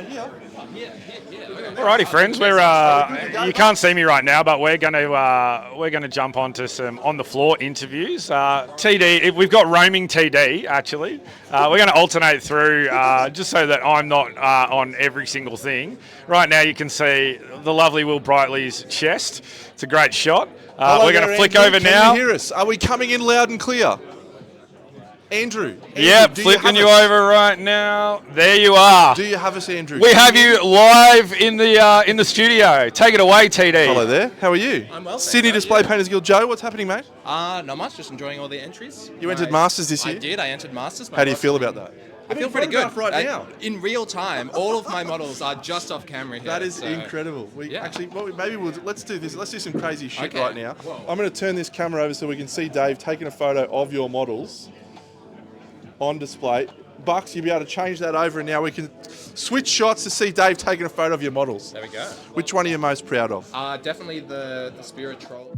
Here. Alrighty, friends. We're you can't see me right now, but we're gonna jump onto some on the floor interviews. TD, we've got roaming TD actually. We're going to alternate through just so that I'm not on every single thing. Right now, you can see the lovely Will Brightly's chest. It's a great shot. We're going to flick over now. Can you hear us? Are we coming in loud and clear? Andrew, yep, flicking you over right now. There you are. Do you have us, Andrew? We have you live in the studio. Take it away, TD. Hello there. How are you? I'm well. Sydney Display Painters Guild. Joe, what's happening, mate? Not much. Just enjoying all the entries. You entered Masters this year? I did. I entered Masters. How do you feel about that? I feel pretty good. Right now. In real time, all of my models are just off camera here. That is incredible. Actually, let's do this. Let's do some crazy shit right now. Whoa. I'm going to turn this camera over so we can see Dave taking a photo of your models on display. Bucks, you'll be able to change that over, and now we can switch shots to see Dave taking a photo of your models. There we go. Which one are you most proud of? Definitely the Spirit Troll.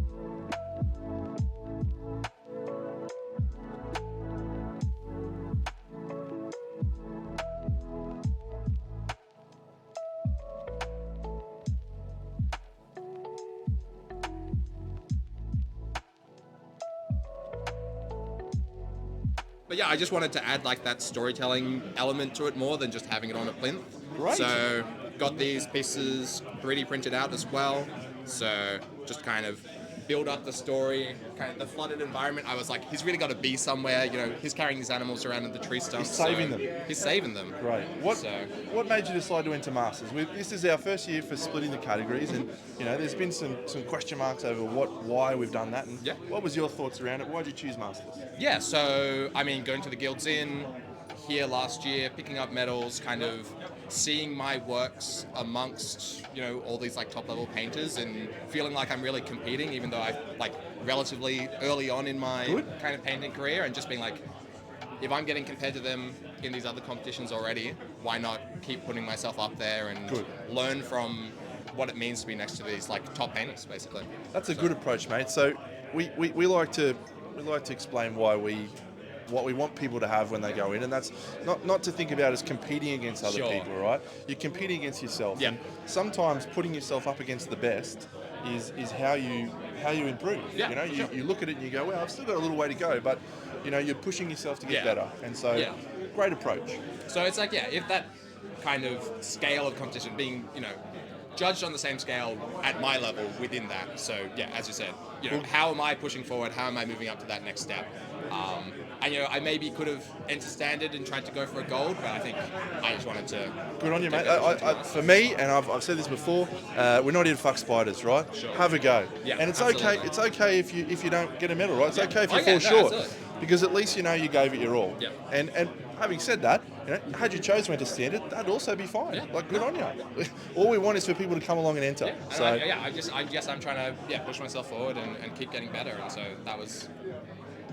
But yeah, I just wanted to add like that storytelling element to it more than just having it on a plinth. Right. So got these pieces 3D printed out as well. So just kind of build up the story, kind of the flooded environment. I was like, he's really got to be somewhere. You know, he's carrying these animals around in the tree stumps. He's saving them. He's saving them. Great. What made you decide to enter Masters? This is our first year for splitting the categories, and you know, there's been some question marks over why we've done that. And what was your thoughts around it? Why did you choose Masters? Yeah. So I mean, going to the guilds here last year, picking up medals, kind of seeing my works amongst, you know, all these like top level painters and feeling like I'm really competing, even though I like relatively early on in my kind of painting career, and just being like, if I'm getting compared to them in these other competitions already, why not keep putting myself up there and learn from what it means to be next to these like top painters, basically. That's a good approach, mate. So we like to explain what we want people to have when they go in, and that's not to think about as competing against other people, right? You're competing against yourself. Yeah. And sometimes putting yourself up against the best is how you improve. Yeah, you know, you look at it and you go, well, I've still got a little way to go, but you know, you're pushing yourself to get better. And so great approach. So it's like, if that kind of scale of competition being, you know, judged on the same scale at my level within that. So as you said, you know, how am I pushing forward? How am I moving up to that next step? And you know, I maybe could have entered standard and tried to go for a gold, but I think I just wanted to. Good on you, mate. For me, and I've said this before, we're not here to fuck spiders, right? Sure. Have a go. Yeah, and it's absolutely. okay. It's okay if you don't get a medal, right? It's okay if you fall short, absolutely. because at least you know you gave it your all. Yeah. And having said that, you know, had you chosen to enter standard, that'd also be fine. Yeah. Like, good on you. All we want is for people to come along and enter. Yeah. So I guess I'm trying to push myself forward and keep getting better, and so that was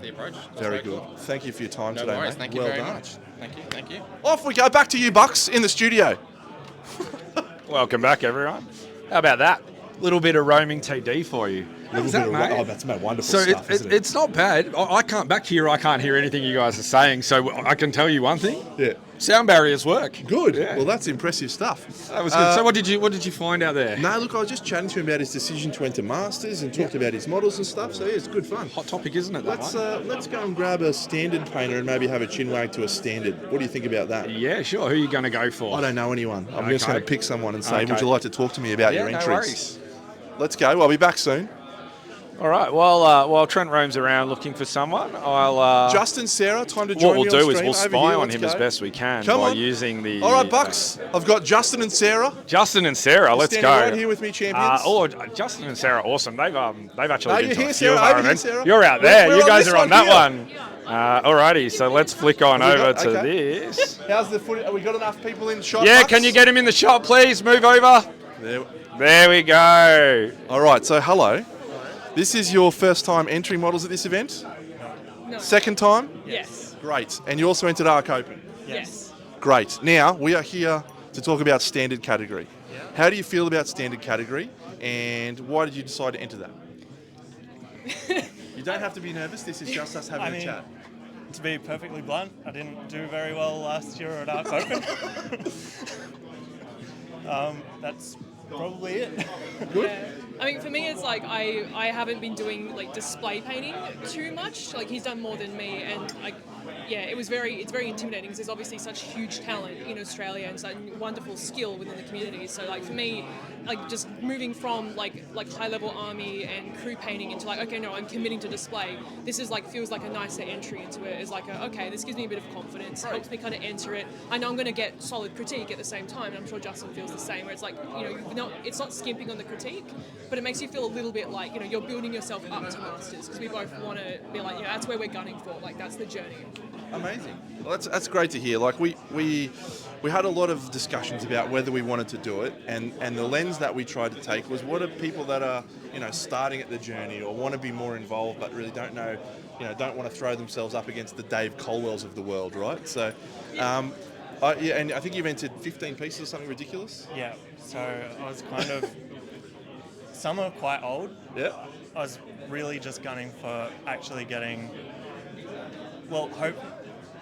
the approach. very good. Cool. Thank you for your time today, worries. mate. Thank you well very done. much. Thank you. Off we go. Back to you, Bucks, in the studio. Welcome back, everyone. How about that? Little bit of roaming TD for you. Oh, that's wonderful So stuff, isn't it? it's not bad. I can't back here. I can't hear anything you guys are saying. So I can tell you one thing. Yeah. Sound barriers work. Good. Yeah. Well, that's impressive stuff. That was good. So what did you find out there? No, look, I was just chatting to him about his decision to enter Masters and talked about his models and stuff. So yeah, it's good fun. Hot topic, isn't it? Let's go and grab a standard painter and maybe have a chin wag to a standard. What do you think about that? Yeah, sure. Who are you going to go for? I don't know anyone. I'm just Okay. going to pick someone and say, Okay. would you like to talk to me about your no entries? worries. Let's go. I'll be back soon. All right. While Trent roams around looking for someone, I'll. Justin, Sarah, time to join what we'll me do on is stream. we'll Over spy here, on let's him go. as best we can Come by on. using the. All right, Bucks. I've got Justin and Sarah. Justin and Sarah, let's standing go. right here with me, champions. Justin and Sarah, awesome. They've actually Are been you to here, a few Sarah? of our Over here, events. Sarah. You're out there. We're You on guys this are on one that here. one. Alrighty, so let's flick on Have we over got- to okay. this. How's the footage? Have we got enough people in shot? Yeah, Bucks? can you get him in the shot, please? Move over. There we go. All right, so hello. This is your first time entering models at this event? No. Second time? Yes. Great. And you also entered Arc Open? Yes. Great. Now, we are here to talk about standard category. Yeah. How do you feel about standard category, and why did you decide to enter that? You don't have to be nervous. This is just us having a chat. To be perfectly blunt, I didn't do very well last year at Arc Open. That's probably it. Yeah. I mean, for me, it's like I haven't been doing like display painting too much. Like he's done more than me, and it's very intimidating because there's obviously such huge talent in Australia and such wonderful skill within the community. So like for me, like just moving from like high level army and crew painting into like, okay, no, I'm committing to display. This is like feels like a nicer entry into it. It's like okay, this gives me a bit of confidence, helps me kind of enter it. I know I'm going to get solid critique at the same time, and I'm sure Justin feels the same. Where it's like it's not skimping on the critique, but it makes you feel a little bit like you're building yourself up to masters because we both want to be like that's where we're gunning for. Like that's the journey. Amazing. Well, that's great to hear. Like we had a lot of discussions about whether we wanted to do it, and the lens that we tried to take was what are people that are starting at the journey or want to be more involved but really don't know, don't want to throw themselves up against the Dave Colwells of the world, right? So, and I think you've entered 15 pieces or something ridiculous. Yeah. So I was kind of. Some are quite old. Yeah. I was really just gunning for actually getting.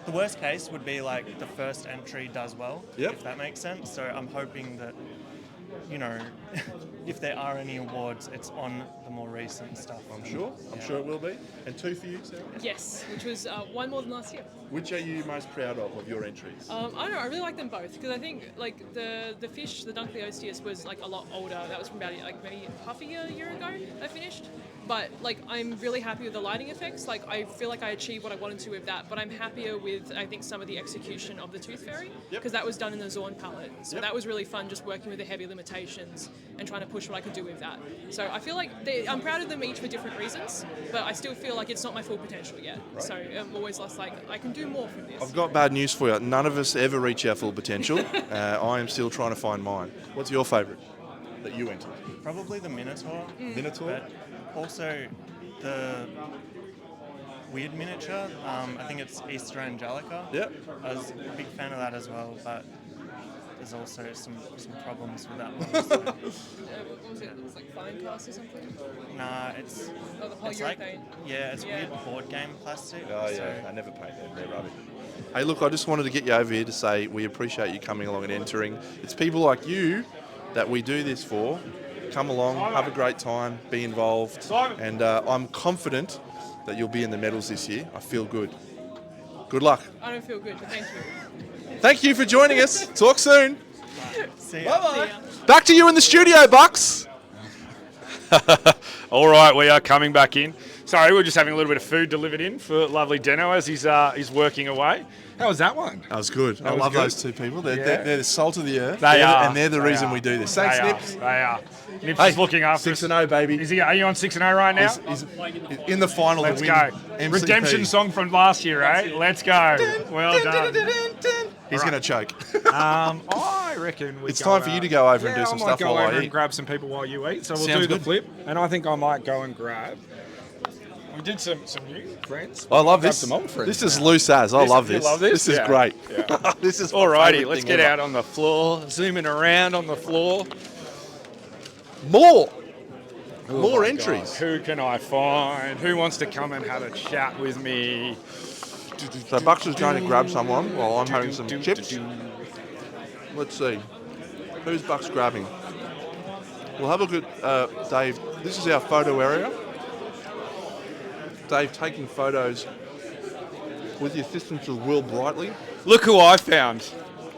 The worst case would be like the first entry does well, if that makes sense. So I'm hoping that, if there are any awards, it's on the more recent stuff. I'm sure it will be. And 2 for you, Sarah? Yes, which was one more than last year. Which are you most proud of your entries? I don't know. I really like them both because I think like the fish, the Dunk the Ostius was like a lot older. That was from about like maybe half a year ago I finished. But like I'm really happy with the lighting effects. Like I feel like I achieved what I wanted to with that. But I'm happier with I think some of the execution of the Tooth Fairy because that was done in the Zorn palette. So that was really fun, just working with the heavy limitations and trying to push what I could do with that. So I feel like I'm proud of them each for different reasons, but I still feel like it's not my full potential yet. Right. So I'm always less like I can do more from this. I've got bad news for you. None of us ever reach our full potential. I am still trying to find mine. What's your favourite that you entered? Probably the Minotaur. Minotaur? But also the weird miniature. I think it's Easter Angelica. Yep. I was a big fan of that as well, but there's also some problems with that one. So. What was it? It was like fine cast or something? Nah, it's the polyurethane. It's weird board game plastic. Oh yeah, so. I never paint them. They're rubbish. Hey, look, I just wanted to get you over here to say we appreciate you coming along and entering. It's people like you that we do this for. Come along, have a great time, be involved, and I'm confident that you'll be in the medals this year. I feel good. Good luck. I don't feel good, but thank you. Thank you for joining us. Talk soon. See ya. Bye-bye. Back to you in the studio, Bucks. All right, we are coming back in. Sorry, we're just having a little bit of food delivered in for lovely Deno as he's working away. How was that one? That was good. I love those two people. They're the salt of the earth. They are. And they're the reason we do this. Thanks, Nips. They are. Nips is looking after 6-0, baby. Are you on 6-0 right now? He's in the final. Let's to go. win MCP. Redemption song from last year, eh? Let's go. Well done. He's going to choke. I reckon it's time for you to go over and do some stuff while I eat. I might go over and grab some people while you eat. So we'll Sounds do the good. flip. And I think I might go and grab. We did some new friends. I love this. Some old friends. This is loose as. I love this. You love this? This is great. Yeah. This is alrighty. Let's get out on the floor. Zooming around on the floor. More Oh entries. God. Who can I find? Who wants to come and have a chat with me? So Bucks is going to grab someone while I'm having some chips. Let's see. Who's Bucks grabbing? We'll have a look at Dave. This is our photo area. Dave taking photos with the assistance of Will Brightly. Look who I found.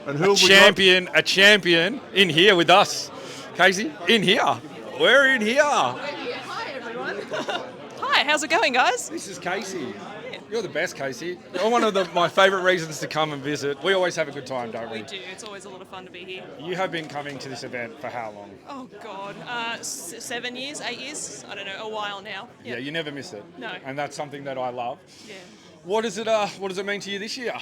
And who a champion in here with us. Casey, in here. We're in here. Hi, everyone. Hi, how's it going, guys? This is Casey. You're the best, Casey. You're one of my favourite reasons to come and visit. We always have a good time, don't we? We do. It's always a lot of fun to be here. You have been coming to this event for how long? Oh, God. 7 years, 8 years? I don't know, a while now. Yeah, you never miss it. No. And that's something that I love. Yeah. What does it mean to you this year?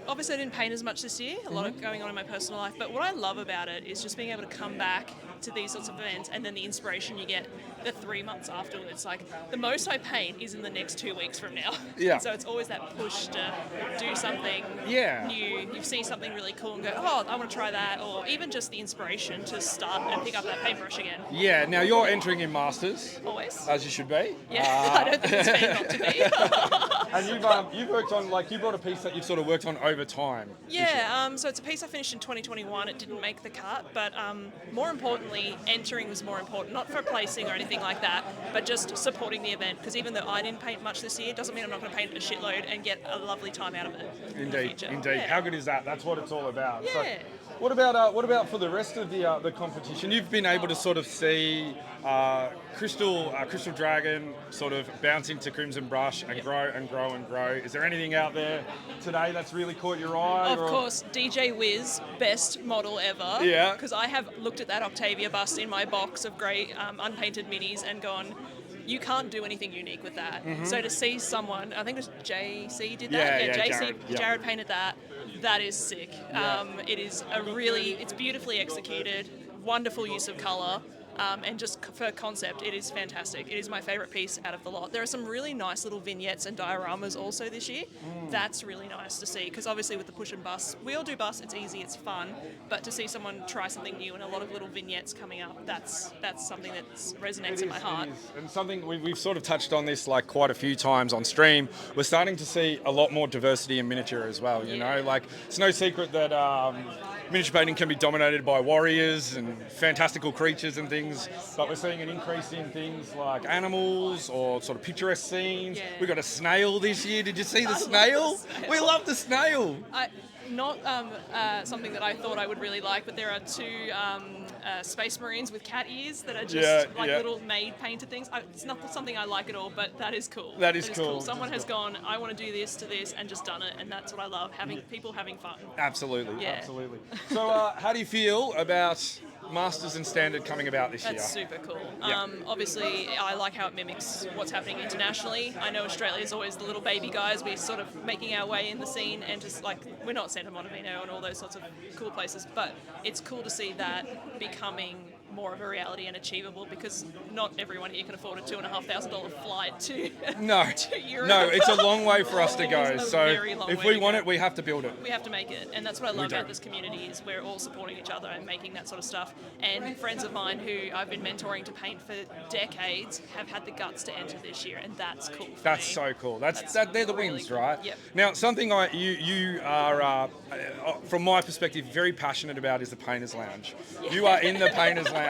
Obviously I didn't paint as much this year, a lot of going on in my personal life, but what I love about it is just being able to come back to these sorts of events and then the inspiration you get the 3 months afterwards. Like, the most I paint is in the next 2 weeks from now. Yeah. So it's always that push to do something new. You see something really cool and go, oh, I want to try that, or even just the inspiration to start and pick up that paintbrush again. Yeah, now you're entering in Masters. Always. As you should be. Yeah, I don't think it's fair not to be. And you've worked on, like, you brought a piece that you've sort of worked on over time. Yeah, so it's a piece I finished in 2021. It didn't make the cut, but more importantly, entering was more important. Not for placing or anything like that, but just supporting the event. Because even though I didn't paint much this year, doesn't mean I'm not going to paint a shitload and get a lovely time out of it. Indeed. Yeah. How good is that? That's what it's all about. Yeah. So, what about for the rest of the competition? You've been able to sort of see Crystal Dragon sort of bounce into Crimson Brush and grow and grow and grow. Is there anything out there today that's really caught your eye? Of course, DJ Wiz, best model ever. Yeah. Because I have looked at that Octavia bust in my box of great unpainted minis and gone, you can't do anything unique with that. So to see someone, I think it was JC did that. Jared painted that. That is sick. It is it's beautifully executed, wonderful use of colour. And just for concept, it is fantastic. It is my favourite piece out of the lot. There are some really nice little vignettes and dioramas also this year. That's really nice to see, because obviously with the push and bus, we all do bus, it's easy, it's fun, but to see someone try something new and a lot of little vignettes coming up, that's something that resonates in my heart. It is. And something we've sort of touched on this like quite a few times on stream. We're starting to see a lot more diversity in miniature as well, you know? Like, it's no secret that miniature painting can be dominated by warriors and fantastical creatures and things, but we're seeing an increase in things like animals or sort of picturesque scenes. We got a snail this year. Did you see the snail? We love the snail. Not something that I thought I would really like, but there are two space marines with cat ears that are just little made painted things. It's not something I like at all, but that is cool. That is cool. Someone has gone, I want to do this to this, and just done it, and that's what I love, people having fun. Absolutely, Yeah. absolutely. So how do you feel about Masters and Standard coming about this year? That's super cool. Obviously, I like how it mimics what's happening internationally. I know Australia is always the little baby guys. We're sort of making our way in the scene, and just like, we're not Santa Montevino and all those sorts of cool places, but it's cool to see that becoming more of a reality and achievable, because not everyone here can afford a $2,500 flight to Europe. No, it's a long way for us to go. It's a So very long if way we to want go. it, we have to build it. We have to make it, and that's what I love about this community, is we're all supporting each other and making that sort of stuff. And friends of mine who I've been mentoring to paint for decades have had the guts to enter this year, and that's cool for That's me. so cool. They're the really wins, cool. right? Yep. Now, something you are, from my perspective, very passionate about is the Painters Lounge. You are in the Painters Lounge.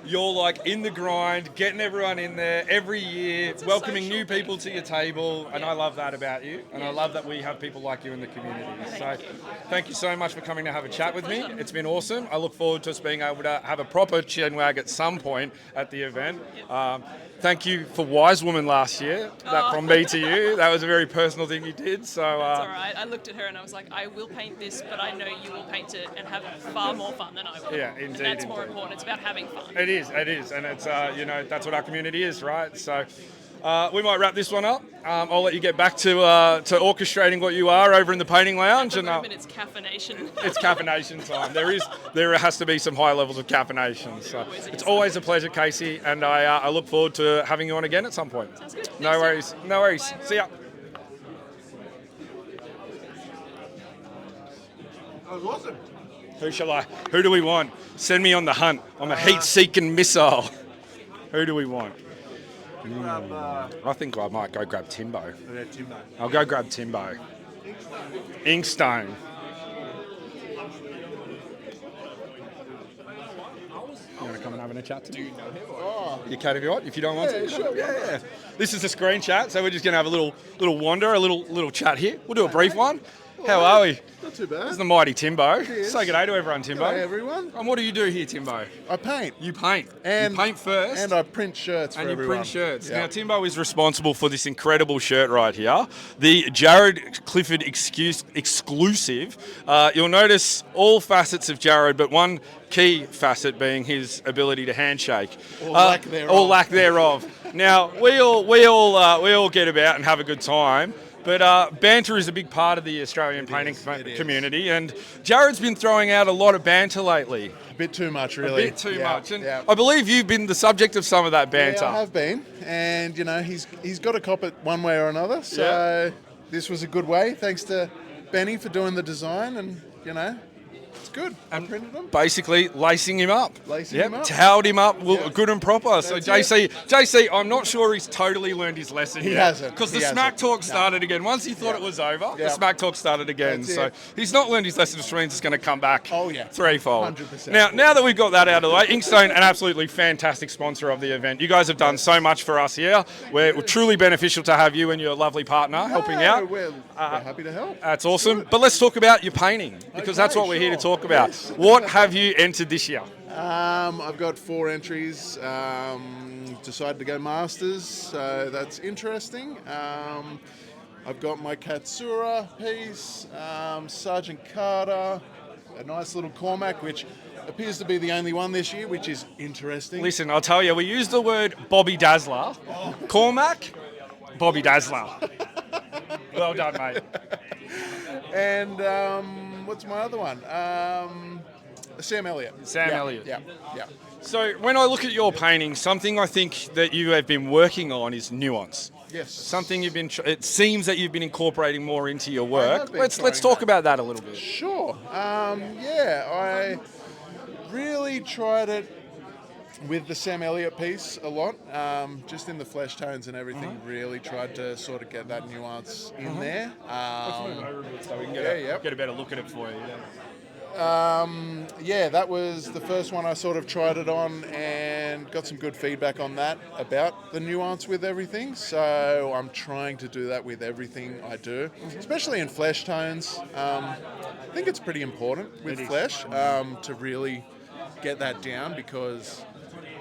You're like in the grind, getting everyone in there every year, welcoming new people to your table, and I love that about you. And I love that we have people like you in the community. Thank you so much for coming to have a chat with me. It's been awesome. I look forward to us being able to have a proper chin wag at some point at the event. Thank you for Wise Woman last year. That from me to you. That was a very personal thing you did. So That's all right. I looked at her and I was like, I will paint this, but I know you will paint it and have far more fun than I will. Yeah, indeed. And that's more important. It's about having fun. It is, and it's that's what our community is, right? So we might wrap this one up. I'll let you get back to orchestrating what you are over in the painting lounge. At the moment, it's caffeination. It's caffeination time. There has to be some high levels of caffeination. So it's always a pleasure, Casey, and I look forward to having you on again at some point. Sounds good. No worries. No worries. Bye. See ya. That was awesome. Who do we want? Send me on the hunt. I'm a heat-seeking missile. Who do we want? I think I might go grab Timbo. I'll go grab Timbo. Inkstone. You want to come and have a chat to me? Do you know him? You can if you want. If you don't want to. Sure. Yeah. This is a screen chat, so we're just going to have a little wander, a little chat here. We'll do a brief one. How are we? Not too bad. This is the mighty Timbo. Yes. Say good day to everyone, Timbo. G'day, everyone. And what do you do here, Timbo? I paint. You paint. And you paint first. And I print shirts for and you everyone. print shirts. Yeah. Now, Timbo is responsible for this incredible shirt right here, the Jared Clifford exclusive. You'll notice all facets of Jared, but one key facet being his ability to handshake. Or lack thereof. Or lack thereof. Now, we all get about and have a good time. But banter is a big part of the Australian painting community, and Jared's been throwing out a lot of banter lately. A bit too much, really. A bit too much. And I believe you've been the subject of some of that banter. Yeah, I have been. And, he's got to cop it one way or another. So this was a good way. Thanks to Benny for doing the design and, It's good. I printed them. Basically, lacing him up. Lacing him up. Towed him up Yeah. good and proper. So That's JC, I'm not sure he's totally learned his lesson He yet. hasn't. Because the He smack hasn't. talk No. started again. Once he thought it was over, the Yeah. smack talk started again. That's So it. he's not learned his lesson, which means it's going to come back Oh, yeah. threefold. 100%. Now that we've got that out of the way, Inkstone, an absolutely fantastic sponsor of the event. You guys have done so much for us here. We're truly beneficial to have you and your lovely partner helping out. We're happy to help. That's awesome. But let's talk about your painting, because that's what we're here to talk about. Yes. What have you entered this year? I've got 4 entries. Decided to go Masters, so that's interesting. I've got my Katsura piece, Sergeant Carter, a nice little Cormac, which appears to be the only one this year, which is interesting. Listen, I'll tell you, we used the word Bobby Dazzler. Cormac, Bobby Dazzler. Well done, mate. And what's my other one? Sam Elliott. Sam Yeah, Elliott. Yeah, yeah. So when I look at your painting, something I think that you have been working on is nuance. Yes. Something you've been. It seems that you've been incorporating more into your have work. been Let's trying talk that. about that a little bit. Sure. Yeah, I really tried it with the Sam Elliott piece a lot, just in the flesh tones and everything. Really tried to sort of get that nuance in there. Let's move over a bit so we can get a better look at it for you. Yeah, that was the first one I sort of tried it on and got some good feedback on that about the nuance with everything. So I'm trying to do that with everything I do, especially in flesh tones. I think it's pretty important with flesh to really get that down, because,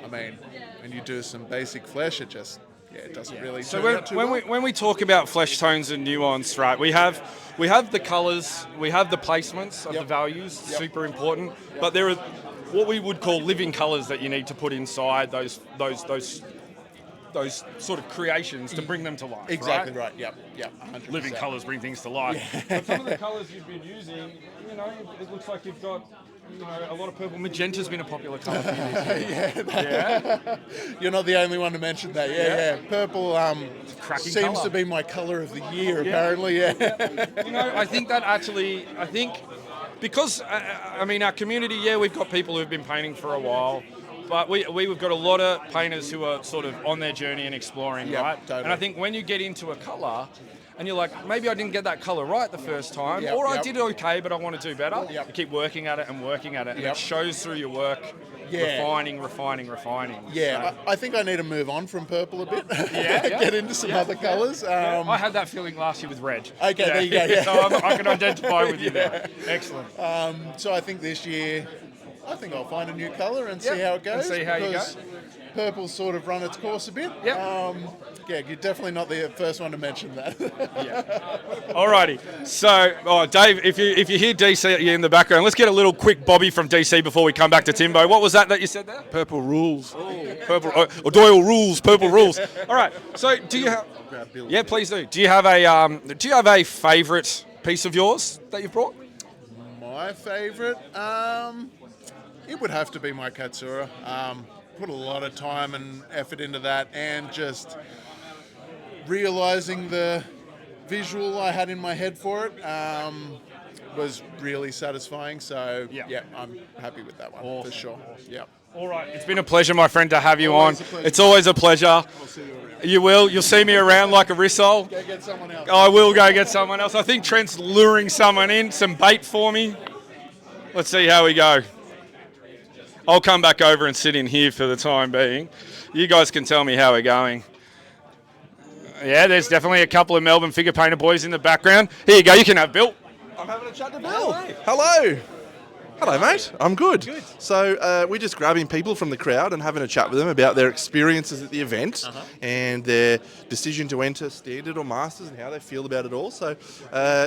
I mean, when you do some basic flesh, it just, it doesn't really So turn out too well. when we talk about flesh tones and nuance, right, we have the colours, we have the placements of the values, super important, but there are what we would call living colours that you need to put inside those sort of creations to bring them to life. Exactly right. Yep, 100%. Living colours bring things to life. But some of the colours you've been using, it looks like you've got, a lot of purple. Magenta's been a popular colour for you this year. Yeah. You're not the only one to mention that. Yeah. Purple cracking seems colour. to be my colour of the year, apparently. Yeah. I think that actually, because, our community, we've got people who've been painting for a while, but we've got a lot of painters who are sort of on their journey and exploring, right? Totally. And I think when you get into a colour, and you're like, maybe I didn't get that colour right the first time, Yep, or I yep. did okay, but I want to do better. Yep. You keep working at it and working at it, and Yep. it shows through your work, refining. Yeah, I think I need to move on from purple a bit. Yeah. Get into some other colours. I had that feeling last year with red. Okay, there you go, yeah. So I can identify with you now. Excellent. So I think this year, I'll find a new colour and see how it goes. And see how you go. because Purple's sort of run its course a bit. Yep. You're definitely not the first one to mention that. Alrighty. So, Dave, if you hear DC in the background, let's get a little quick Bobby from DC before we come back to Timbo. What was that you said there? Purple rules. Purple. Or Doyle rules. Purple rules. All right. So, do you have? Yeah, please do. Do you have a favourite piece of yours that you've brought? My favourite, it would have to be my Katsura. Put a lot of time and effort into that, and just realising the visual I had in my head for it was really satisfying. So I'm happy with that one for sure. Yeah. All right. It's been a pleasure, my friend, to have you Always on. a pleasure. It's always a pleasure. I'll see you around. You will. You'll see me around like a rissole. Go get someone else. I will go get someone else. I think Trent's luring someone in, some bait for me. Let's see how we go. I'll come back over and sit in here for the time being. You guys can tell me how we're going. Yeah, there's definitely a couple of Melbourne figure painter boys in the background. Here you go. You can have Bill. I'm having a chat to Bill. Hello. Hello, mate. I'm good. So we're just grabbing people from the crowd and having a chat with them about their experiences at the event and their decision to enter Standard or Masters and how they feel about it all. So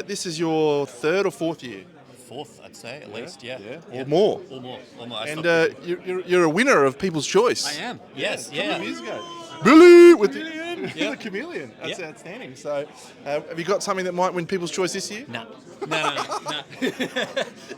this is your 3rd or 4th year? 4th, I'd say, at least, yeah. Or more. Or more. And you're a winner of People's Choice. I am, yes, A couple yeah. of years ago. Billy with the chameleon. That's outstanding. So have you got something that might win People's Choice this year? No.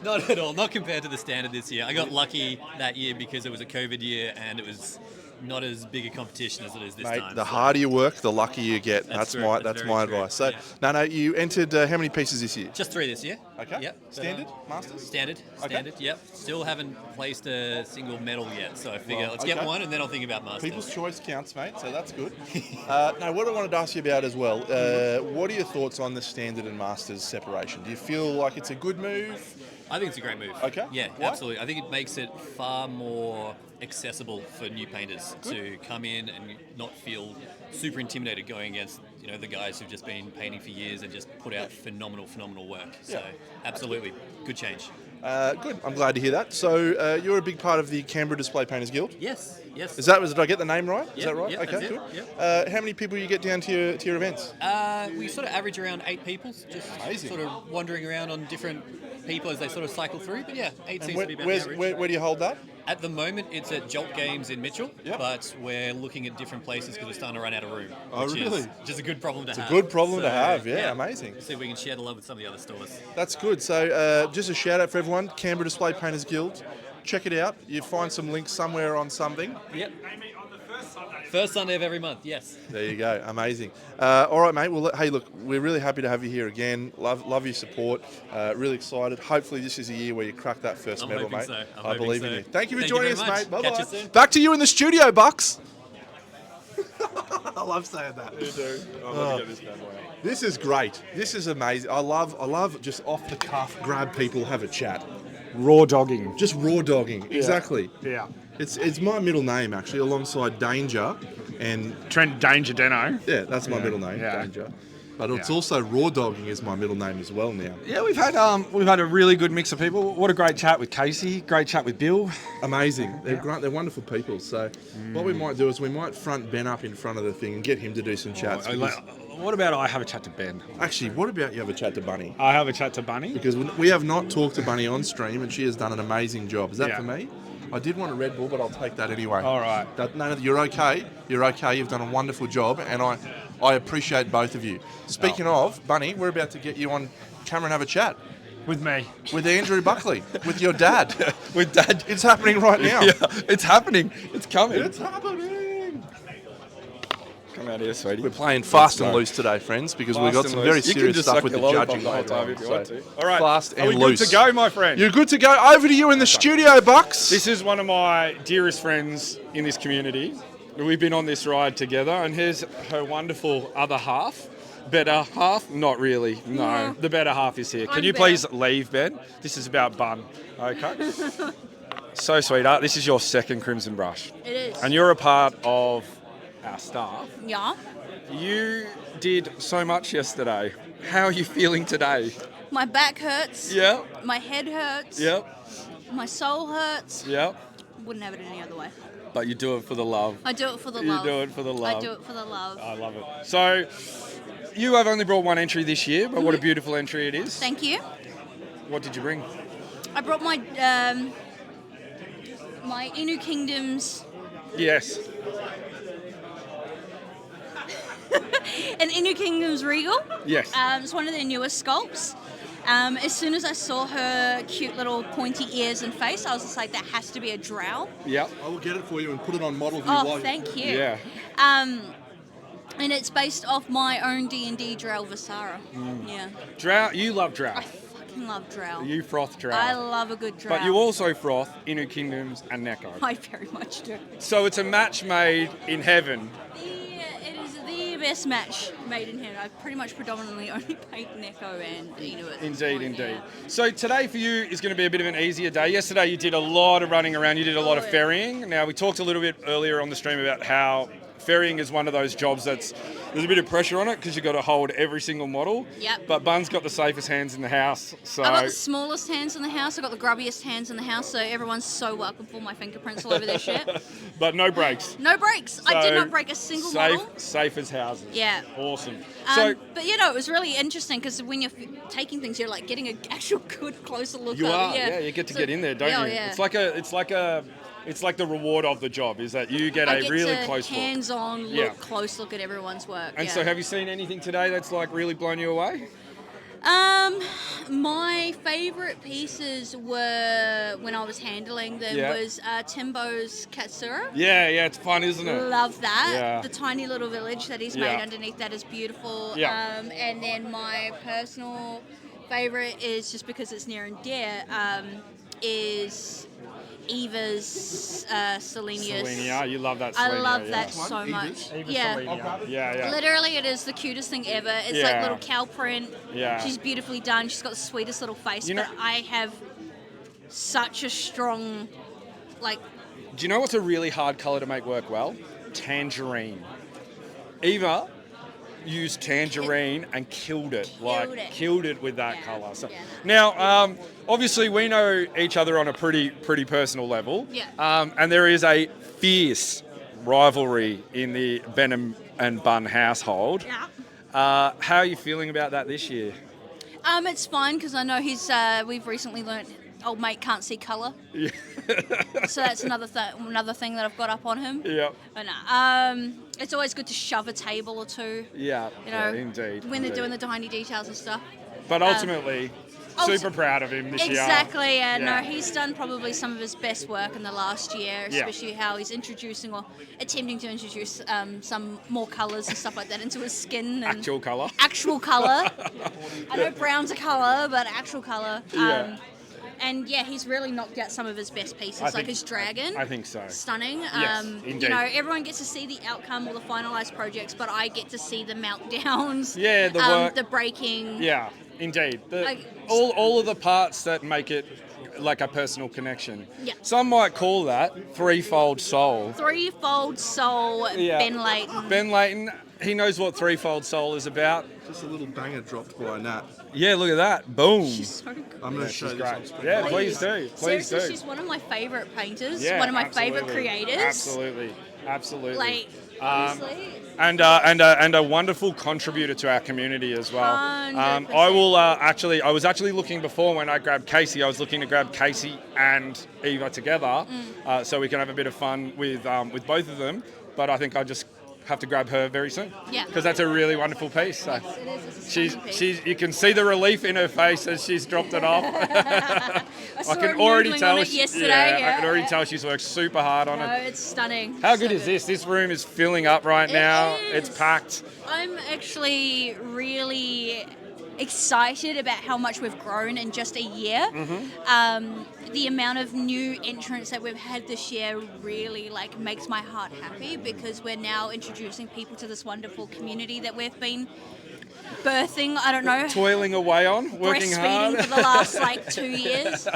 Not at all. Not compared to the Standard this year. I got lucky that year because it was a COVID year and it was not as big a competition as it is this Mate, time. the so- harder you work, the luckier you get. That's true. my That's that's very my true. advice. So, Yeah. no, you entered how many pieces this year? Just 3 this year. Okay. Yep. Standard? Masters? Standard. Yep. Still haven't placed a single medal yet, so I figure let's get okay. one and then I'll think about Masters. People's choice counts, mate, so that's good. No, what I wanted to ask you about as well, what are your thoughts on the Standard and Masters separation? Do you feel like it's a good move? I think it's a great move. Okay. Yeah, Why? absolutely. I think it makes it far more accessible for new painters to come in and not feel super intimidated going against the guys who've just been painting for years and just put out phenomenal work. So absolutely, good change. Good. I'm glad to hear that. So you're a big part of the Canberra Display Painters Guild. Yes. Did I get the name right? Is that right? Yep, okay, that's good. it, How many people you get down to your events? We sort of average around 8 people, just Amazing. sort of wandering around on different people as they sort of cycle through. But yeah, 8 seems to be about the average. Where do you hold that? At the moment, it's at Jolt Games in Mitchell, Yep. but we're looking at different places because we're starting to run out of room. Oh, which really? Is just a good problem to have. It's a good problem to So, have, yeah, amazing. See if we can share the love with some of the other stores. That's good. So just a shout out for everyone, Canberra Display Painters Guild. Check it out. You find some links somewhere on something. Yep. First Sunday of every month, yes. There you go. Amazing. All right, mate. Well, hey, look, we're really happy to have you here again. Love your support. Really excited. Hopefully, this is a year where you crack that first I'm medal, hoping mate. so. I'm I hoping believe so. in you. Thank you for Thank you joining very us, much. mate. Bye Catch you bye. soon. Back to you in the studio, Bucks. I love saying that. You do. I'm gonna get this done. This is great. This is amazing. I love just off the cuff, grab people, have a chat. Raw dogging. Just raw dogging. Exactly. Yeah. It's my middle name actually, alongside Danger, and Trent Danger Deno. yeah, that's my middle name, Yeah. Danger. But it's also raw dogging is my middle name as well now. Yeah, we've had a really good mix of people. What a great chat with Casey. Great chat with Bill. Amazing. They're great. They're wonderful people. So what we might do is we might front Ben up in front of the thing and get him to do some chats. because- What about I have a chat to Ben? actually, what about you have a chat to Bunny? I have a chat to Bunny. Because we have not talked to Bunny on stream, and she has done an amazing job. Is that Yeah. for me? I did want a Red Bull, but I'll take that anyway. All right. No, you're okay. You're okay. You've done a wonderful job, and I appreciate both of you. Speaking of, Bunny, we're about to get you on camera and have a chat With me. with Andrew Buckley, with your dad. With Dad. It's happening right now. Yeah, it's happening. It's coming. It's happening. Come out here, sweetie. We're playing fast Let's and go. loose today, friends, because we've Fast got and some loose. very You can serious just stuff suck with the your lollipop judging the whole later time on. if you So want to. All right. Fast Are and we loose. good to go, my friend? You're good to go. Over to you in the studio, Bucks. This is one of my dearest friends in this community. We've been on this ride together, and here's her wonderful other half. Better half? Not really. No. The better half is here. Can I'm you better. please leave, Ben? This is about Bun. Okay? So, sweetheart, this is your second Crimson Brush. It is. And you're a part of our staff. Yeah. You did so much yesterday. How are you feeling today? My back hurts. Yeah? My head hurts. Yep. My soul hurts. Yep. Wouldn't have it any other way. But you do it for the love. I do it for the You love. do it for the love. I do it for the love. I love it. So, you have only brought one entry this year, but what a beautiful entry it is. Thank you. What did you bring? I brought my my Inu Kingdoms, Yes. an Inu Kingdoms Regal. Yes. It's one of their newest sculpts. As soon as I saw her cute little pointy ears and face, I was just like, that has to be a drow. Yep. I will get it for you and put it on model view. Oh, thank you. Yeah. And it's based off my own D&D drow Visara. Yeah. Drow. You love Drow. I fucking love drow. You froth Drow. I love a good drow. But you also froth Inu Kingdoms and Neko. I very much do. So it's a match made in heaven. It is the best match made in heaven. I pretty much predominantly only paint Neko and Inuit. Indeed. So today for you is going to be a bit of an easier day. Yesterday you did a lot of running around. You did a lot of ferrying. Now we talked a little bit earlier on the stream about how ferrying is one of those jobs there's a bit of pressure on it because you've got to hold every single model. Yep. But Bun's got the safest hands in the house. So I've got the smallest hands in the house. I've got the grubbiest hands in the house, so everyone's so welcome for my fingerprints all over their shit. But no breaks. No breaks. I did not break a single model. Safe as houses. Yeah. Awesome. So But it was really interesting because when you're taking things, you're like getting an actual good closer look. you at are. it. Yeah, you get to get in there, don't you? Yeah. It's like the reward of the job is that you get I a get really to close look. hands-on look, Yeah. close look at everyone's work. And yeah. so have you seen anything today that's like really blown you away? My favourite pieces were when I was handling them was Timbo's Katsura. Yeah, it's fun, isn't it? Love that. Yeah. The tiny little village that he's made underneath that is beautiful. Yeah. And then my personal favourite is, just because it's near and dear, is Eva's Selenius. Selenia, you love that Selenia. I love that so much. Eva Yeah. Selenia. Yeah. Literally, it is the cutest thing ever. It's like little cow print. Yeah. She's beautifully done. She's got the sweetest little face. You know- but I have such a strong, like, Do you know what's a really hard colour to make work well? Tangerine. Eva used tangerine and killed it. Killed it with that colour. So, now, obviously, we know each other on a pretty personal level. Yeah. And there is a fierce rivalry in the Ben and Bun household. Yeah. How are you feeling about that this year? It's fine because I know we've recently learnt old mate can't see colour. Yeah. So that's another thing that I've got up on him. Yeah. But it's always good to shove a table or two. Yeah. You know, indeed. when they're doing the tiny details and stuff. But ultimately, super proud of him this year. Exactly, and no, he's done probably some of his best work in the last year, especially how he's introducing or attempting to introduce some more colours and stuff like that into his skin. And Actual colour. Actual colour. I know brown's a colour, but actual colour. And he's really knocked out some of his best pieces, like his dragon. I think so. Stunning. Yes, indeed. You know, everyone gets to see the outcome or the finalised projects, but I get to see the meltdowns. Yeah, the work. The breaking. Yeah, indeed. All of the parts that make it like a personal connection. Yeah. Some might call that threefold soul. Threefold soul, Ben Layton. Ben Layton, he knows what threefold soul is about. Just a little banger dropped by Nat. Yeah, look at that. Boom. She's so good. I'm going to show this on screen. Yeah, please do. Seriously, she's one of my favourite painters. Yeah, one of my absolutely. favourite creators. Absolutely. Like, honestly. And a wonderful contributor to our community as well. 100%. I was actually looking before when I grabbed Casey. I was looking to grab Casey and Eva together, so we can have a bit of fun with both of them. But I think I just have to grab her very soon. Yeah. Because that's a really wonderful piece. So Yes, it is. It's a stunning piece. you can see the relief in her face as she's dropped it off. I can already tell. on it yesterday. I can already tell she's worked super hard on No, it. it's stunning. How So good is this? This room is filling up right now. is. It's packed. I'm actually really excited about how much we've grown in just a year. The amount of new entrants that we've had this year really makes my heart happy, because we're now introducing people to this wonderful community that we've been birthing. I don't know, Toiling away on, working hard. breastfeeding for the last 2 years.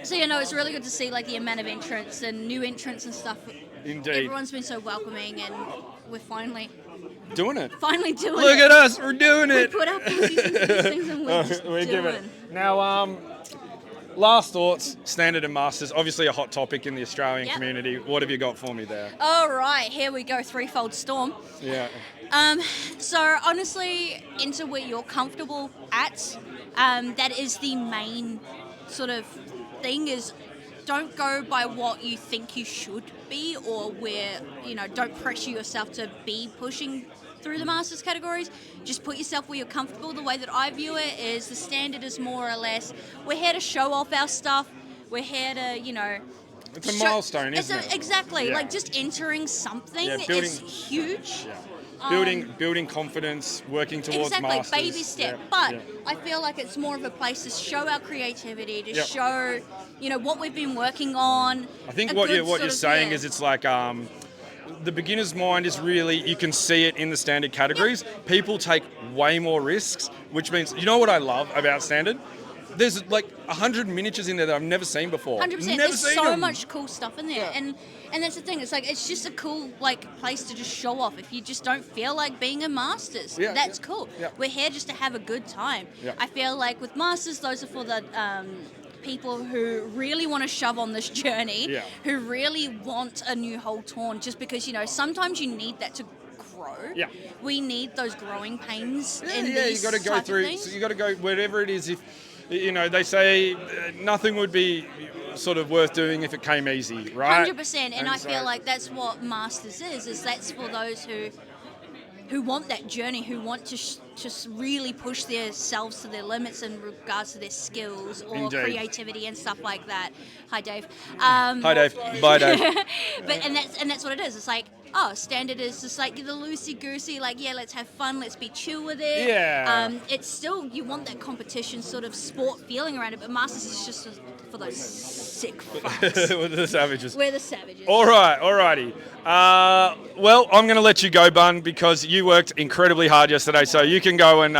So it's really good to see the amount of entrants and new entrants and stuff. Indeed. Everyone's been so welcoming, and we're finally Doing it. doing Look it. at us, we're doing it. We put our pussies into these things and we're just We give doing. it. Now, last thoughts, Standard and Masters, obviously a hot topic in the Australian Yep. community. What have you got for me there? All right, here we go, threefold storm. Yeah. So honestly, enter where you're comfortable at. That is the main sort of thing, is don't go by what you think you should be, or where, don't pressure yourself to be pushing through the Masters categories. Just put yourself where you're comfortable. The way that I view it is the Standard is more or less, we're here to show off our stuff. We're here to, It's a milestone, isn't it? Exactly. Yeah. Just entering something building- is huge. Yeah. Building confidence, working towards Exactly, Masters. baby step. Yeah, But yeah. I feel like it's more of a place to show our creativity, to Yep. show, what we've been working on. I think a what good you're sort of- saying yeah. is it's like the beginner's mind is really, you can see it in the Standard categories. People take way more risks, which means, you know what I love about Standard? There's 100 miniatures in there that I've never seen before. 100%. Never There's seen so them. much cool stuff in there, and that's the thing. It's it's just a cool place to just show off. If you just don't feel like being a Masters, Yeah, that's yeah, cool. yeah. We're here just to have a good time. Yeah. I feel like with Masters, those are for the people who really want to shove on this journey, Yeah. who really want a new hole torn. Just because sometimes you need that to grow. Yeah. We need those growing pains. Yeah, in you these got to go type of through. things. So you got to go wherever it is. If they say nothing would be sort of worth doing if it came easy, right? 100%, and I feel like that's what Masters is that's for those who want that journey, who want to just really push themselves to their limits in regards to their skills or Indeed. creativity and stuff like that. Hi, Dave. Hi, Dave. Bye, Dave. and that's what it is. It's like, oh, standard is just like the loosey goosey, like, yeah, let's have fun, let's be chill with it. Yeah. It's still, you want that competition sort of sport feeling around it, but Masters is just for those sick fucks. We're the savages. We're the savages. All right, alrighty. Well, I'm going to let you go, Bun, because you worked incredibly hard yesterday, so you can go and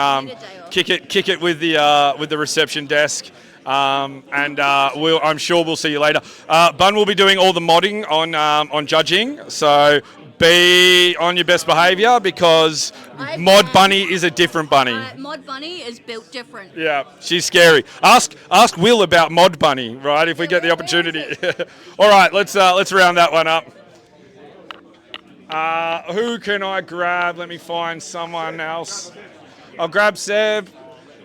kick it with the reception desk. I'm sure we'll see you later. Bun will be doing all the modding on judging, so be on your best behaviour because Mod Bunny is a different bunny. Mod Bunny is built different. Yeah, she's scary. Ask Will about Mod Bunny, right? If we get the opportunity. All right, let's round that one up. Who can I grab? Let me find someone else. I'll grab Seb.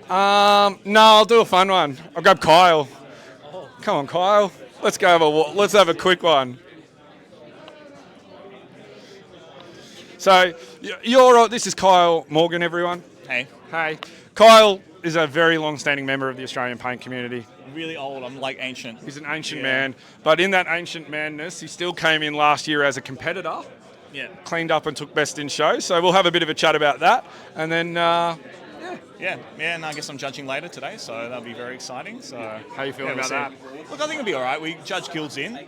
No, I'll do a fun one. I'll grab Kyle. Come on, Kyle. Let's have a quick one. So, this is Kyle Morgan, everyone. Hey. Hey. Kyle is a very long-standing member of the Australian paint community. Really old. I'm like ancient. He's an ancient man. But in that ancient manness, he still came in last year as a competitor. Yeah. Cleaned up and took best in show. So we'll have a bit of a chat about that. And then, Yeah, and I guess I'm judging later today, so that'll be very exciting. So, how you feeling about that? Look, I think it'll be all right. We judge guilds in.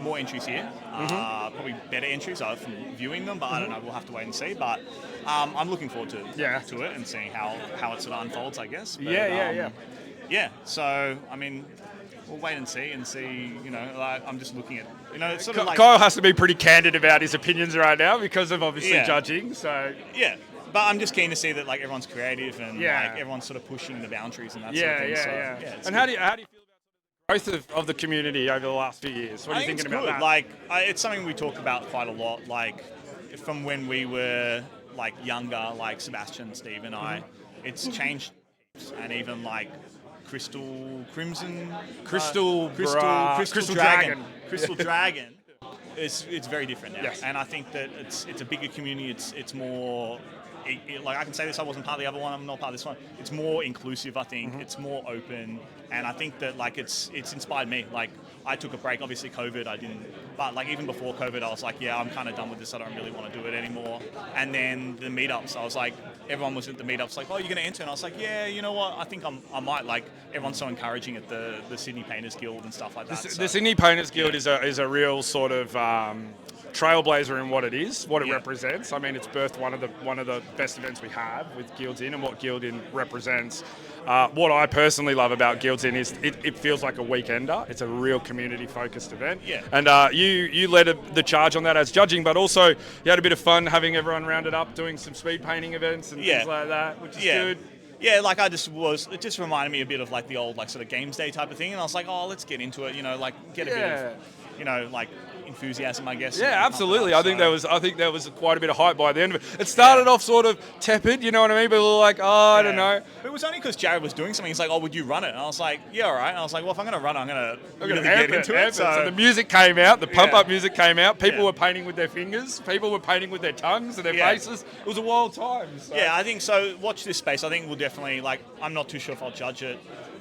More entries here. Probably better entries from viewing them, but I don't know. We'll have to wait and see. But I'm looking forward to it and seeing how it sort of unfolds, I guess. But, yeah. So I mean, we'll wait and see. You know, like, I'm just looking at. You know, it's sort of like Kyle has to be pretty candid about his opinions right now because of obviously judging. So yeah. But I'm just keen to see that like everyone's creative and like everyone's sort of pushing the boundaries and that sort of thing. Yeah. And how do you feel about growth of the community over the last few years? What are you thinking about that? Like, it's something we talk about quite a lot. Like, from when we were like younger, like Sebastian, Steve, and I, it's changed, and even like Crystal Dragon. It's very different now, and I think that it's a bigger community. It's more. Like I can say this, I wasn't part of the other one. I'm not part of this one. It's more inclusive, I think. It's more open, and I think that like it's inspired me. Like I took a break. Obviously, COVID, I didn't. But like even before COVID, I was like, yeah, I'm kind of done with this. I don't really want to do it anymore. And then the meetups, I was like, everyone was at the meetups, like, oh, you're gonna enter, and I was like, yeah, you know what? I think I might. Like everyone's so encouraging at the Sydney Painters Guild and stuff like that. The Sydney Painters Guild is a real sort of trailblazer in what it is, what it represents. I mean, it's birthed one of the best events we have with Guilds In and what Guild In represents. What I personally love about Guilds In is it feels like a weekender. It's a real community-focused event. Yeah. And you led the charge on that as judging, but also you had a bit of fun having everyone rounded up, doing some speed painting events and things like that, which is good. Yeah, like it just reminded me a bit of like the old like sort of games day type of thing, and I was like, oh, let's get into it, you know, like get a bit of, you know, like enthusiasm, I guess. Yeah, absolutely. I think there was quite a bit of hype by the end of it. It started off sort of tepid, you know what I mean? But we were like, oh, I don't know. But it was only because Jared was doing something. He's like, oh, would you run it? And I was like, yeah, all right. And I was like, well, if I'm going to run it, I'm going to really get into it. So the music came out, the pump-up music came out. People were painting with their fingers. People were painting with their tongues and their faces. It was a wild time. So. Yeah, I think so. Watch this space. I think we'll definitely, like, I'm not too sure if I'll judge it.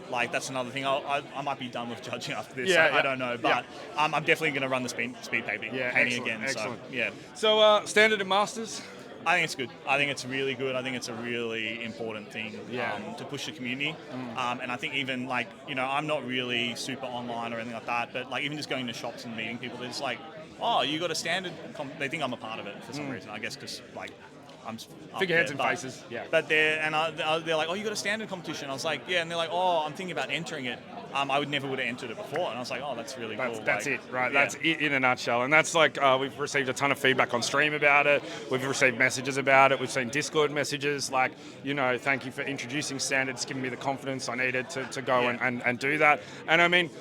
Like, that's another thing. I might be done with judging after this. I don't know. But I'm definitely going to run the speed painting again. Excellent. So, yeah. So, Standard and Masters? I think it's good. I think it's really good. I think it's a really important thing to push the community. And I think even, like, you know, I'm not really super online or anything like that, but, like, even just going to shops and meeting people, they're just like, oh, you got a Standard... They think I'm a part of it for some reason, I guess, because, like... I'm figureheads and faces, But they're like, oh, you got a Standard competition? I was like, yeah, and they're like, oh, I'm thinking about entering it. I would never have entered it before, and I was like, oh, that's really cool. That's like, it, right? Yeah. That's it in a nutshell, and that's like we've received a ton of feedback on stream about it. We've received messages about it. We've seen Discord messages like, you know, thank you for introducing standards, giving me the confidence I needed to go and do that. And I mean,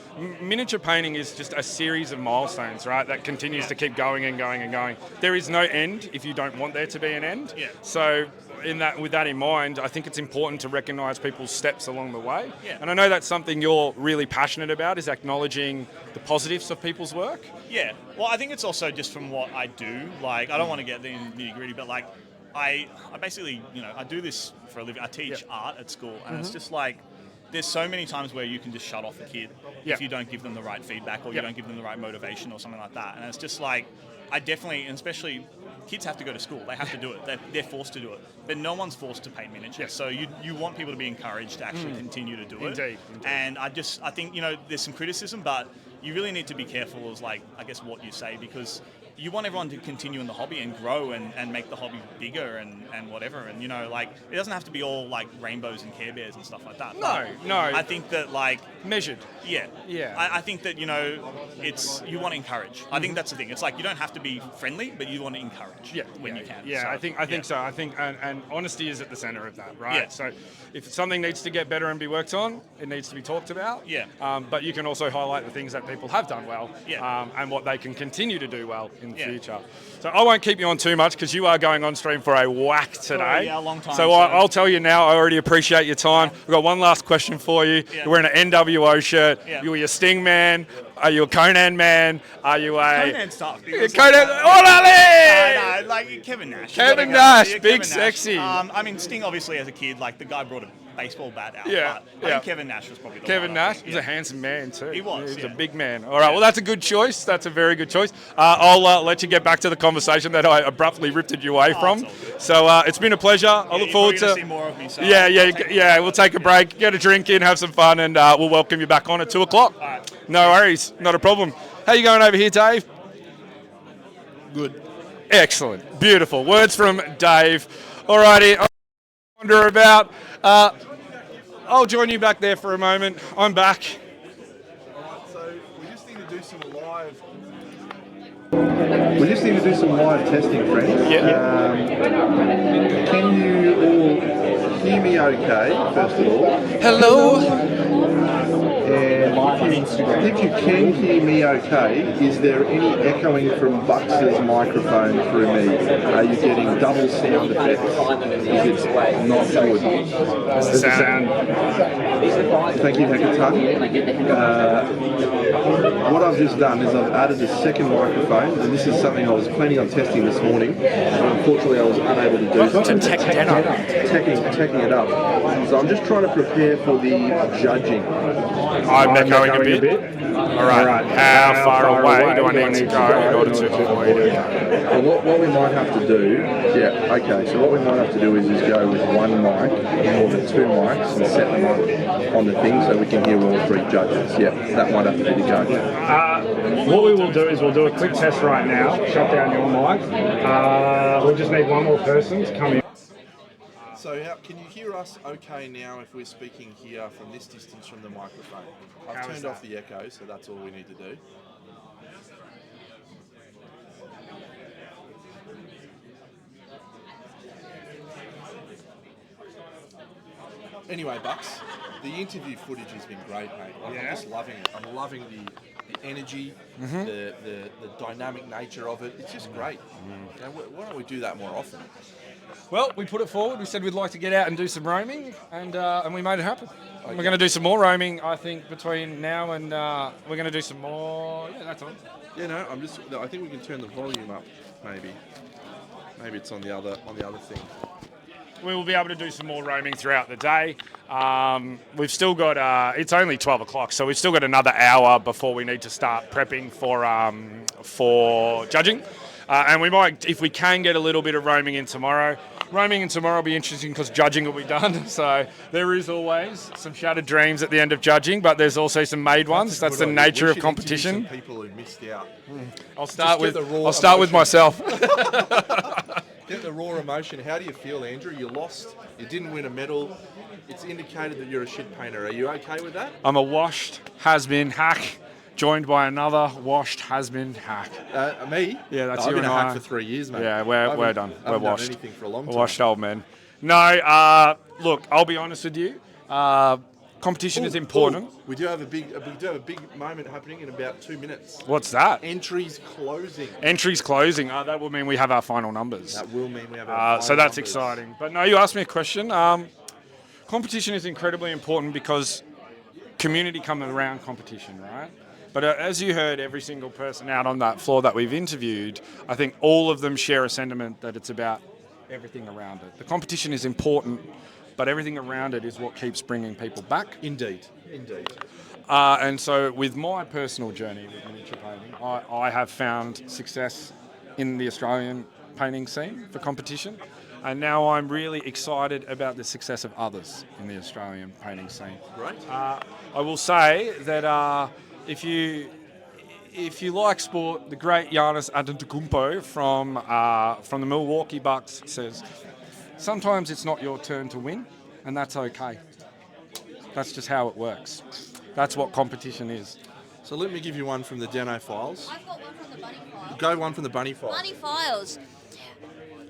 miniature painting is just a series of milestones, right? That continues to keep going and going and going. There is no end if you don't want there to be an end. Yeah. So with that in mind, I think it's important to recognise people's steps along the way. Yeah. And I know that's something you're really passionate about, is acknowledging the positives of people's work. Yeah. Well, I think it's also just from what I do. Like, I don't want to get in the nitty-gritty, but like, I basically, I do this for a living. I teach art at school, and it's just like, there's so many times where you can just shut off a kid if you don't give them the right feedback or you don't give them the right motivation or something like that. And it's just like, I definitely, and especially kids have to go to school. They have to do it. They're forced to do it. But no one's forced to paint miniatures. So you want people to be encouraged to actually continue to do it. Indeed. And I think, there's some criticism, but you really need to be careful as like, I guess, what you say, because you want everyone to continue in the hobby and grow and make the hobby bigger and whatever. And, like, it doesn't have to be all like rainbows and Care Bears and stuff like that. No. I think that like... Measured. Yeah. I think that, it's, you want to encourage. I think that's the thing. It's like, you don't have to be friendly, but you want to encourage when you can. Yeah, so, I think so. I think, and honesty is at the center of that, right? Yeah. So if something needs to get better and be worked on, it needs to be talked about. Yeah. But you can also highlight the things that people have done well and what they can continue to do well in the future. So I won't keep you on too much because you are going on stream for a whack today. A long time. So I'll tell you now, I already appreciate your time. We've got one last question for you. Yeah. You're wearing an NWO shirt. Yeah. You were your Sting man. Are you a Conan man? Are you a... Conan stuff. Conan... Orale! No, like Kevin Nash. Kevin Nash, Yeah, big Kevin Nash. sexy. I mean, Sting, obviously, as a kid, like, the guy brought a baseball bat out. Yeah, But I think Kevin Nash was probably the Kevin one. Nash, he's a handsome man too. He was, He's yeah. a big man. All right, well, that's a good choice. That's a very good choice. I'll let you get back to the conversation that I abruptly ripped you away from. It's all good. So it's been a pleasure. I look forward to see more of me. So Yeah. We'll take a break, get a drink in, have some fun, and we'll welcome you back on at 2 o'clock. All right. No worries, not a problem. How you going over here, Dave? Good. Excellent, beautiful. Words from Dave. All righty, I wonder about. I'll join you back there for a moment. I'm back. So we just need to do some live testing, friends. Can you all hear me okay, first of all? Hello. And if you can hear me okay, is there any echoing from Bucks's microphone through me? Are you getting double sound effects? Is it not good? Does the sound? Thank you, Hackathon. What I've just done is I've added a second microphone, and this is something I was planning on testing this morning, but unfortunately I was unable to do. Welcome to Tech Deno. Teching it up. So I'm just trying to prepare for the judging. I'm echoing a bit. All right. How far away do I need to go in order to avoid it? Well, what we might have to do, so what we might have to do is just go with one mic or the two mics and set them up on the thing so we can hear all three judges. Yeah, that might have to be the go. What we will do is we'll do a quick test right now. Shut down your mic. We'll just need one more person to come in. So can you hear us okay now if we're speaking here from this distance from the microphone? I've turned off the echo, so that's all we need to do. Anyway, Bucks, the interview footage has been great, mate. I'm just loving it. I'm loving the energy, the dynamic nature of it. It's just great. You know, why don't we do that more often? Well, we put it forward. We said we'd like to get out and do some roaming, and we made it happen. Okay. We're going to do some more roaming, I think, between now and we're going to do some more. Yeah, that's on. Yeah, no, I think we can turn the volume up. Maybe it's on the other thing. We will be able to do some more roaming throughout the day. We've still got, it's only 12 o'clock, so we've still got another hour before we need to start prepping for judging. And we might, if we can, get a little bit of roaming in tomorrow. Roaming in tomorrow will be interesting because judging will be done. So there is always some shattered dreams at the end of judging, but there's also some made ones. That's the nature of competition. Some people who missed out. I'll start with myself. Get the raw emotion. How do you feel, Andrew? You lost. You didn't win a medal. It's indicated that you're a shit painter. Are you okay with that? I'm a washed, has-been hack, joined by another washed, has-been hack. Me? Yeah, that's I've you been and a hack I. for 3 years, mate. Yeah, we're done. We're washed. Done anything for a long time. We're washed old men. No, look, I'll be honest with you. Competition is important. We do have a big moment happening in about 2 minutes. What's that? Entries closing. Entries closing. That will mean we have our final numbers. That will mean we have our final so that's numbers. exciting. But no, you asked me a question. Competition is incredibly important because community comes around competition, right? But as you heard, every single person out on that floor that we've interviewed, I think all of them share a sentiment that it's about everything around it. The competition is important, but everything around it is what keeps bringing people back. Indeed. And so with my personal journey with miniature painting, I have found success in the Australian painting scene for competition. And now I'm really excited about the success of others in the Australian painting scene. Great. I will say that if you like sport, the great Giannis Antetokounmpo from the Milwaukee Bucks says, sometimes it's not your turn to win, and that's okay. That's just how it works. That's what competition is. So let me give you one from the Deno files. I've got one from the Bunny Files. Go one from the Bunny files. Bunny Files.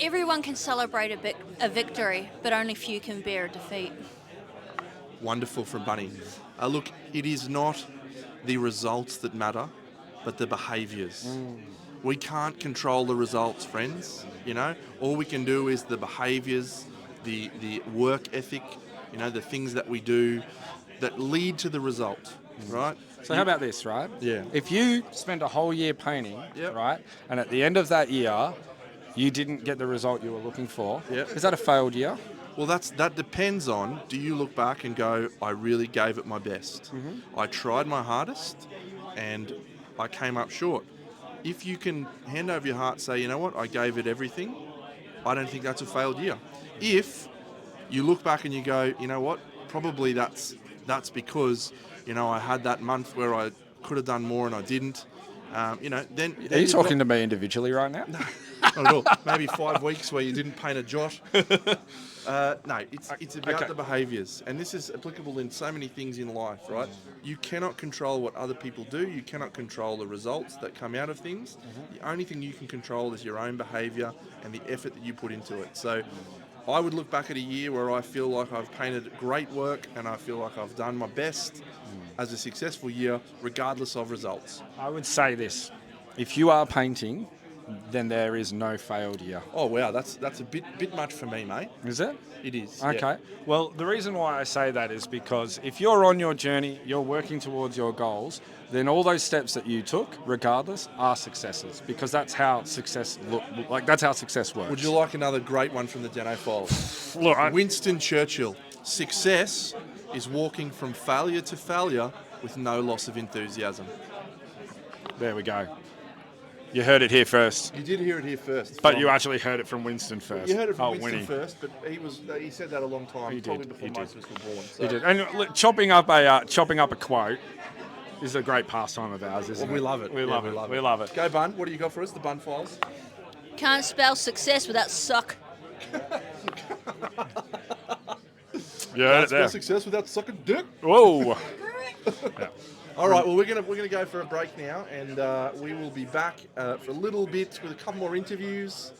Everyone can celebrate a victory, but only few can bear a defeat. Wonderful from Bunny. Look, it is not the results that matter, but the behaviours. We can't control the results, friends. You know, all we can do is the behaviours, the work ethic, you know, the things that we do that lead to the result, right? So how about this, right? Yeah. If you spend a whole year painting, Yep. right, and at the end of that year, you didn't get the result you were looking for, Yep. is that a failed year? Well, that depends on, do you look back and go, I really gave it my best. I tried my hardest and I came up short. If you can hand over your heart, say, you know what, I gave it everything, I don't think that's a failed year. If you look back and you go, you know what, probably that's because, you know, I had that month where I could have done more and I didn't, you know, then... Are you talking to me individually right now? Not at all. Maybe 5 weeks where you didn't paint a jot. No, it's about the behaviours, and this is applicable in so many things in life, right? You cannot control what other people do. You cannot control the results that come out of things. The only thing you can control is your own behaviour and the effort that you put into it. So I would look back at a year where I feel like I've painted great work and I feel like I've done my best as a successful year, regardless of results. I would say this. If you are painting, then there is no failed year. Oh wow, that's a bit much for me, mate. Is it? It is. Okay. Yeah. Well, the reason why I say that is because if you're on your journey, you're working towards your goals, then all those steps that you took, regardless, are successes, because that's how success that's how success works. Would you like another great one from the Deno files? Look, Winston Churchill. Success is walking from failure to failure with no loss of enthusiasm. there we go. You heard it here first. You did hear it here first. But you actually heard it from Winston first. You heard it from Winston Winnie. first, but he said that a long time, He probably did, before he most did. of us were born. So. He did. And look, chopping up a quote is a great pastime of ours, isn't Well, we it? love it. We Yeah, love we it. love We it. love it. Go Bun, what do you got for us? The Bun files. Can't spell success without suck. You heard it Spell there. success without sucking dick. Whoa. All right, well, we're gonna go for a break now, and we will be back for a little bit with a couple more interviews.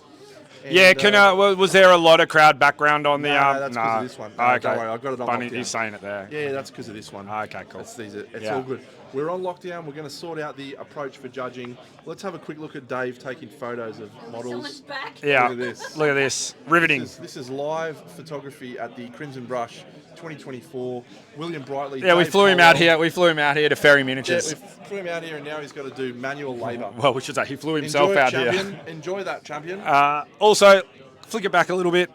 And, Yeah, was there a lot of crowd background on the... No, that's 'cause of this one. No, Okay. don't worry, I've got it on Bunny, lockdown. he's saying it there. Yeah, that's because of this one. Okay, cool. It's Yeah. all good. We're on lockdown. We're going to sort out the approach for judging. Let's have a quick look at Dave taking photos of models. Someone's back. Yeah. Look at this. Look at this. Riveting. This is live photography at the Crimson Brush 2024. William Brightly. Yeah, we Dave flew him out Colwell. here. We flew him out here to ferry Yeah, miniatures. we flew him out here, and now he's got to do manual labour. Well, we should say he flew himself Enjoy it, out champion. here. Enjoy that, champion. Also, flick it back a little bit.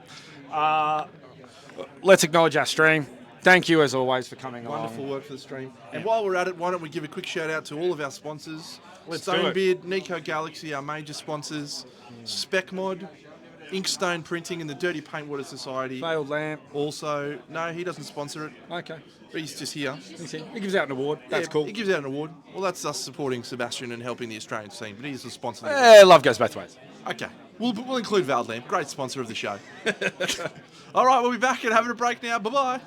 Let's acknowledge our stream. Thank you, as always, for coming Wonderful along. work for the stream. And while we're at it, why don't we give a quick shout out to all of our sponsors. Let's do it. Stonebeard, Nico Galaxy, our major sponsors. SpecMod, Inkstone Printing, and the Dirty Paint Water Society. Failed lamp. Also, no, he doesn't sponsor it. Okay. He's just here. He gives out an award. That's Yeah, cool. He gives out an award. Well, that's us supporting Sebastian and helping the Australian scene, but he's the sponsor. Love goes both ways. Okay. We'll include Valdemp, great sponsor of the show. All right, we'll be back and having a break now. Bye-bye.